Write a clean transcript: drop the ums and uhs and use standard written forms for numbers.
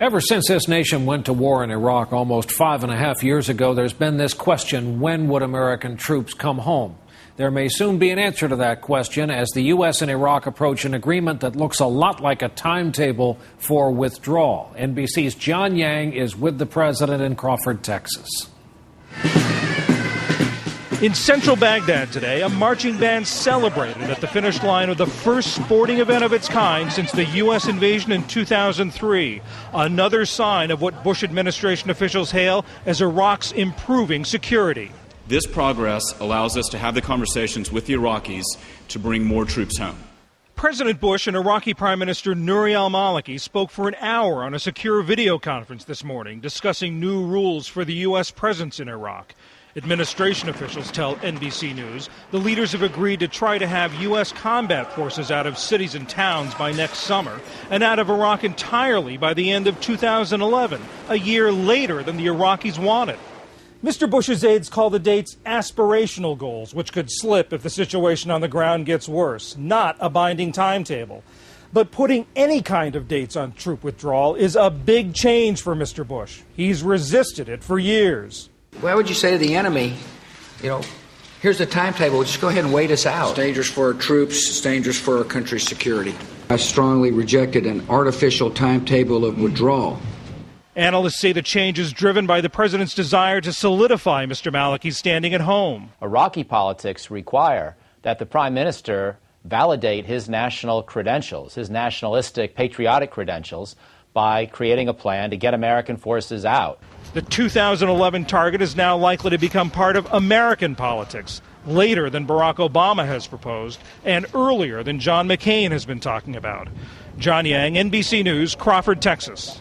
Ever since this nation went to war in Iraq almost 5.5 years ago, there's been this question: when would American troops come home? There may soon be an answer to that question as the U.S. and Iraq approach an agreement that looks a lot like a timetable for withdrawal. NBC's John Yang is with the president in Crawford, Texas. In central Baghdad today, a marching band celebrated at the finish line of the first sporting event of its kind since the U.S. invasion in 2003. Another sign of what Bush administration officials hail as Iraq's improving security. This progress allows us to have the conversations with the Iraqis to bring more troops home. President Bush and Iraqi Prime Minister Nouri al-Maliki spoke for an hour on a secure video conference this morning, discussing new rules for the U.S. presence in Iraq. Administration officials tell NBC News the leaders have agreed to try to have U.S. combat forces out of cities and towns by next summer and out of Iraq entirely by the end of 2011, a year later than the Iraqis wanted. Mr. Bush's aides call the dates aspirational goals, which could slip if the situation on the ground gets worse, not a binding timetable. But putting any kind of dates on troop withdrawal is a big change for Mr. Bush. He's resisted it for years. Why would you say to the enemy, here's the timetable, just go ahead and wait us out? It's dangerous for our troops, it's dangerous for our country's security. I strongly rejected an artificial timetable of withdrawal. Analysts say the change is driven by the president's desire to solidify Mr. Maliki's standing at home. Iraqi politics require that the prime minister validate his national credentials, his nationalistic, patriotic credentials, by creating a plan to get American forces out. The 2011 target is now likely to become part of American politics, later than Barack Obama has proposed and earlier than John McCain has been talking about. John Yang, NBC News, Crawford, Texas.